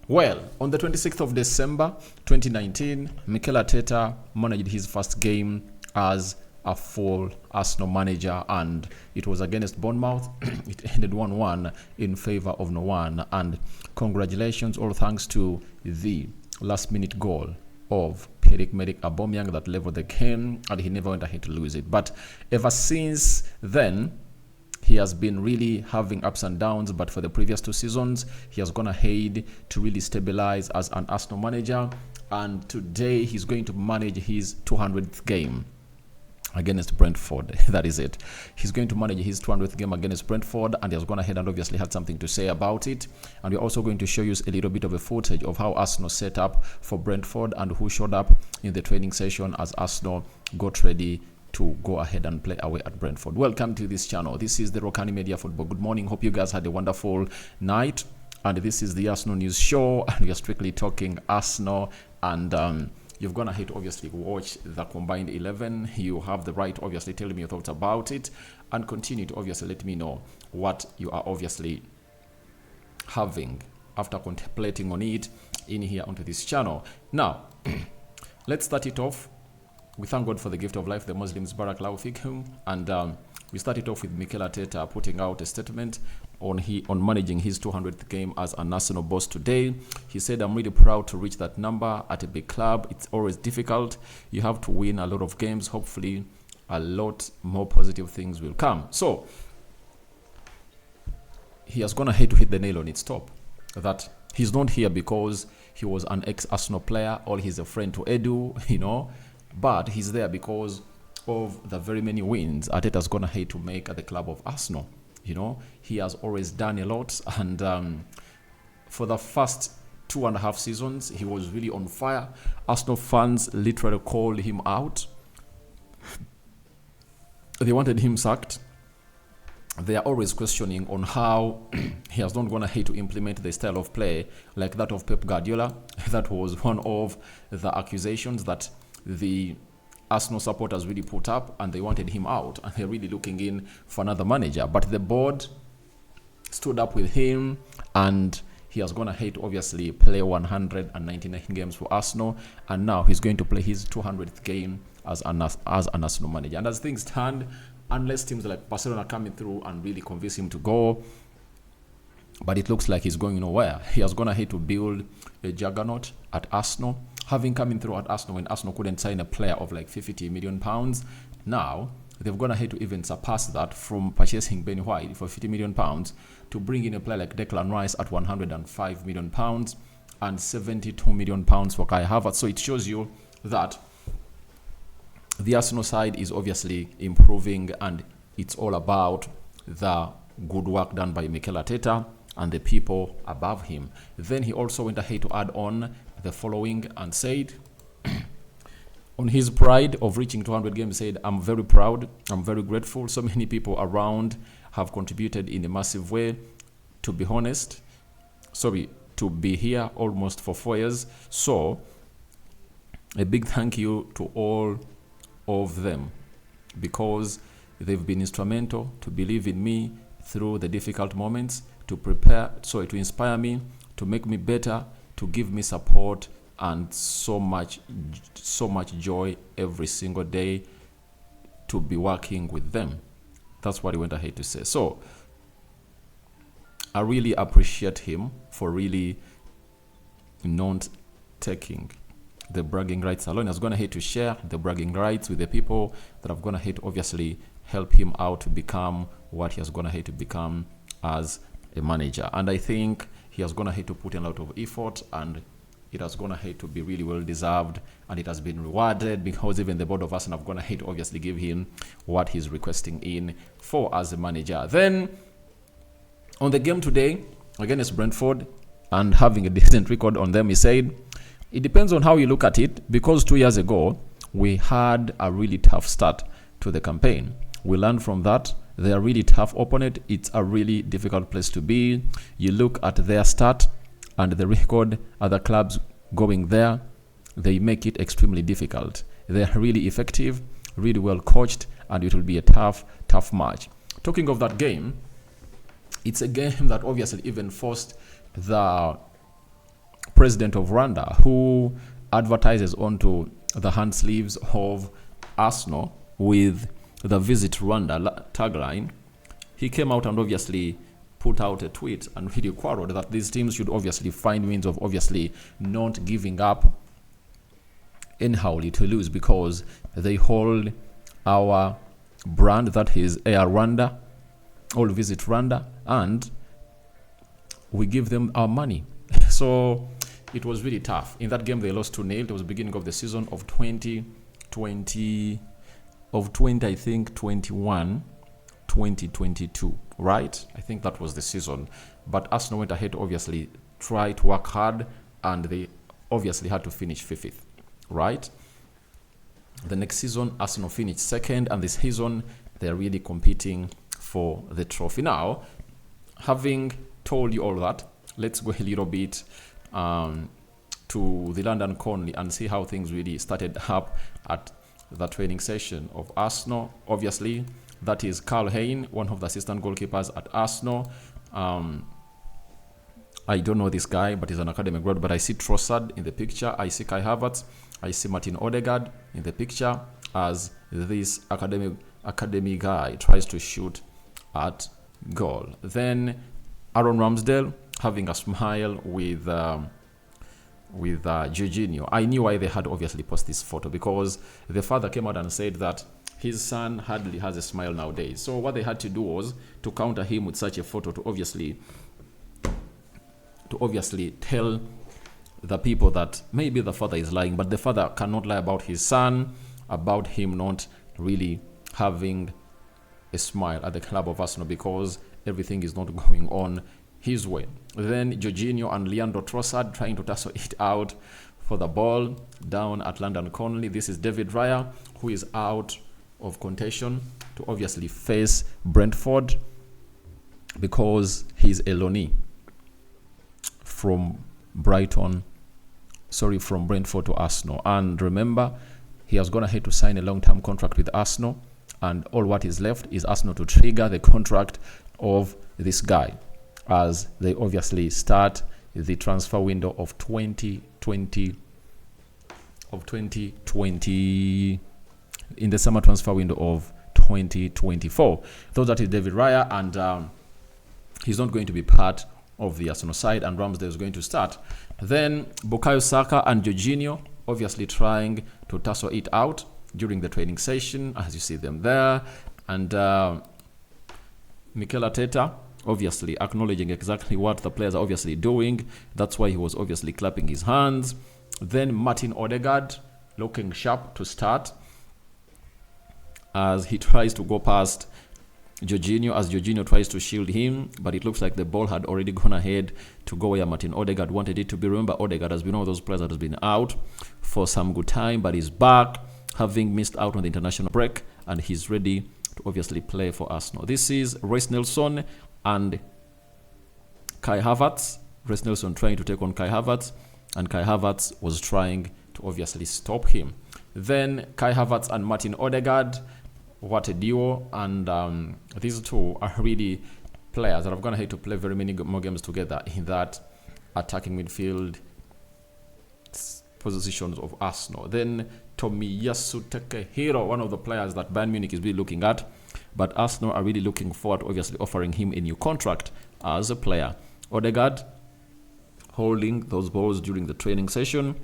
Well, on the 26th of December 2019, Mikel Arteta managed his first game as a full Arsenal manager, and it was against Bournemouth. It ended 1-1 in favor of no one. And congratulations, all thanks to the last-minute goal of Pierre-Emerick Aubameyang that leveled the game, and he never went ahead to lose it. But ever since then, he has been really having ups and downs, but for the previous 2 seasons, he has gone ahead to really stabilize as an Arsenal manager. And today, he's going to manage his 200th game against Brentford. That is it. He's going to manage his 200th game against Brentford, and he has gone ahead and obviously had something to say about it. And we're also going to show you a little bit of a footage of how Arsenal set up for Brentford and who showed up in the training session as Arsenal got ready to go ahead and play away at Brentford. Welcome to this channel. This is the Rokani Media Football. Good morning. Hope you guys had a wonderful night. And this is the Arsenal News Show, and we are strictly talking Arsenal. And you've gone ahead to obviously watch the combined 11. You have the right to obviously tell me your thoughts about it, and continue to obviously let me know what you are obviously having after contemplating on it in here onto this channel. Now, let's start it off. We thank God for the gift of life, the Muslims, Barakallahu Fikum. And we started off with Mikel Arteta putting out a statement on managing his 200th game as an Arsenal boss today. He said, "I'm really proud to reach that number at a big club. It's always difficult. You have to win a lot of games. Hopefully, a lot more positive things will come." So, he has gone ahead to hit the nail on its top. That he's not here because he was an ex-Arsenal player or he's a friend to Edu, but he's there because of the very many wins Arteta's gone ahead to make at the club of Arsenal. He has always done a lot, and for the first 2.5 seasons, he was really on fire. Arsenal fans literally called him out. They wanted him sacked. They are always questioning on how he has not gone ahead to implement the style of play like that of Pep Guardiola. That was one of the accusations that the Arsenal supporters really put up, and they wanted him out, and they're really looking in for another manager. But the board stood up with him, and he has gone ahead to obviously play 199 games for Arsenal, and now he's going to play his 200th game as an Arsenal manager. And as things stand, unless teams like Barcelona are coming through and really convince him to go, but it looks like he's going nowhere. He has gone ahead to build a juggernaut at Arsenal. Having coming through at Arsenal when Arsenal couldn't sign a player of like £50 million, now they've gone ahead to even surpass that, from purchasing Ben White for £50 million to bring in a player like Declan Rice at £105 million and £72 million for Kai Havertz. So it shows you that the Arsenal side is obviously improving, and it's all about the good work done by Mikel Arteta and the people above him. Then he also went ahead to add on the following and said, on his pride of reaching 200 games, said, "I'm very proud, I'm very grateful. So many people around have contributed in a massive way. To be honest, to be here almost for 4 years. So a big thank you to all of them, because they've been instrumental to believe in me through the difficult moments, to inspire me, to make me better, to give me support, and so much joy every single day to be working with them." That's what he went ahead to say. So I really appreciate him for really not taking the bragging rights alone. He has gone ahead to share the bragging rights with the people that have gone ahead to obviously help him out to become what he has gone ahead to become as a manager. And I think he has gone ahead to put in a lot of effort, and it has gone ahead to be really well deserved, and it has been rewarded, because even the board of Arsenal have gone ahead to obviously give him what he's requesting in for as a manager. Then on the game today against Brentford, and having a decent record on them, he said, "It depends on how you look at it, because 2 years ago we had a really tough start to the campaign. We learned from that. They are a really tough opponent. It's a really difficult place to be. You look at their start and the record, other clubs going there, they make it extremely difficult. They are really effective, really well coached, and it will be a tough match." Talking of that game, it's a game that obviously even forced the president of Rwanda, who advertises onto the hand sleeves of Arsenal with the Visit Rwanda tagline, he came out and obviously put out a tweet and really quarreled that these teams should obviously find means of obviously not giving up anyhowly to lose, because they hold our brand, that is Air Rwanda, or Visit Rwanda, and we give them our money. So it was really tough. In that game, they lost 2-0. It was the beginning of the season of 2021, 2022, right? I think that was the season. But Arsenal went ahead to obviously try to work hard, and they obviously had to finish fifth, right? The next season, Arsenal finished second, and this season, they're really competing for the trophy. Now, having told you all that, let's go a little bit to the London Colney and see how things really started up at the training session of Arsenal. Obviously, that is Carl Hayne, one of the assistant goalkeepers at Arsenal. I don't know this guy, but he's an academic grad. But I see Trossard in the picture. I see Kai Havertz. I see Martin Odegaard in the picture as this academy guy tries to shoot at goal. Then Aaron Ramsdale having a smile with Jorginho. I knew why they had obviously posted this photo, because the father came out and said that his son hardly has a smile nowadays. So what they had to do was to counter him with such a photo to obviously tell the people that maybe the father is lying, but the father cannot lie about his son, about him not really having a smile at the club of Arsenal, because everything is not going on his way. Then Jorginho and Leandro Trossard trying to tussle it out for the ball down at London Colney. This is David Raya, who is out of contention to obviously face Brentford, because he's a loanee from Brentford to Arsenal. And remember, he has gone ahead to sign a long-term contract with Arsenal, and all what is left is Arsenal to trigger the contract of this guy as they obviously start the transfer window of 2020 in the summer transfer window of 2024. So that is David Raya, and he's not going to be part of the Arsenal side, and Ramsdale is going to start. Then Bukayo Saka and Jorginho obviously trying to tussle it out during the training session, as you see them there. And Mikel Arteta obviously acknowledging exactly what the players are obviously doing. That's why he was obviously clapping his hands. Then Martin Odegaard looking sharp to start as he tries to go past Jorginho, as Jorginho tries to shield him, but it looks like the ball had already gone ahead to go where Martin Odegaard wanted it to be. Remember, Odegaard has been one of those players that has been out for some good time, but he's back, having missed out on the international break, and he's ready to obviously play for Arsenal. This is Reiss Nelson and Kai Havertz. Reiss Nelson trying to take on Kai Havertz, and Kai Havertz was trying to obviously stop him. Then Kai Havertz and Martin Odegaard, what a duo. And these two are really players that have gone ahead to play very many more games together in that attacking midfield positions of Arsenal. Then Tomiyasu Takehiro, one of the players that Bayern Munich is really looking at, but Arsenal are really looking forward to obviously offering him a new contract as a player. Odegaard holding those balls during the training session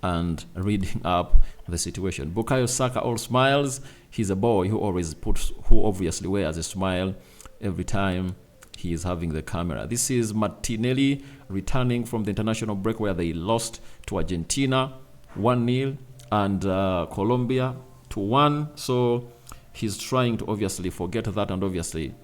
and reading up the situation. Bukayo Saka all smiles. He's a boy who obviously wears a smile every time he is having the camera. This is Martinelli returning from the international break where they lost to Argentina 1-0 and Colombia 2-1. So he's trying to obviously forget that, and obviously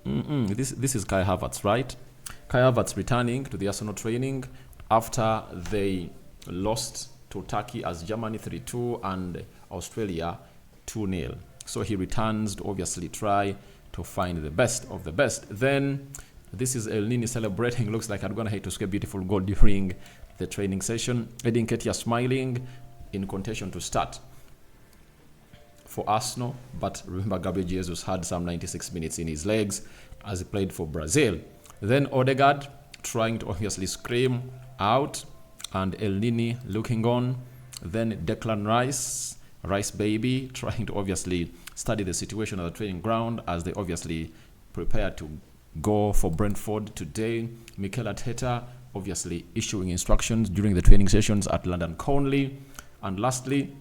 this is Kai Havertz, right? Kai Havertz returning to the Arsenal training after they lost to Turkey as Germany 3-2 and Australia 2-0. So he returns to obviously try to find the best of the best. Then this is El Nini celebrating. Looks like I'm going to hate to score a beautiful goal during the training session. Edin Ketia smiling in contention to start for Arsenal. But remember, Gabriel Jesus had some 96 minutes in his legs as he played for Brazil. Then Odegaard trying to obviously scream out, and El Nini looking on. Then Declan Rice baby, trying to obviously study the situation at the training ground as they obviously prepare to go for Brentford today. Mikel Arteta obviously issuing instructions during the training sessions at London Conley. And lastly,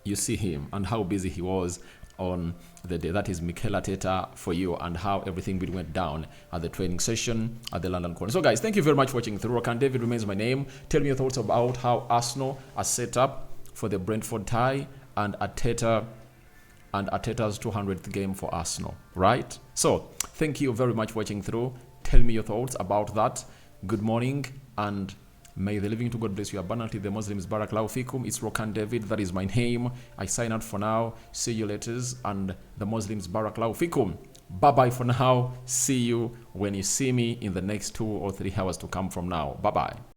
you see him and how busy he was on the day. That is Mikel Arteta for you, and how everything went down at the training session at the London Conley. So guys, thank you very much for watching through. Rokani David remains my name. Tell me your thoughts about how Arsenal are set up for the Brentford tie, and Arteta's 200th game for Arsenal, right? So thank you very much for watching through. Tell me your thoughts about that. Good morning, and may the living to God bless you abundantly. The Muslims Barakallahu Fikum. It's Rokani David. That is my name. I sign out for now. See you later. And the Muslims Barakallahu Fikum. Bye-bye for now. See you when you see me in the next 2 or 3 hours to come from now. Bye-bye.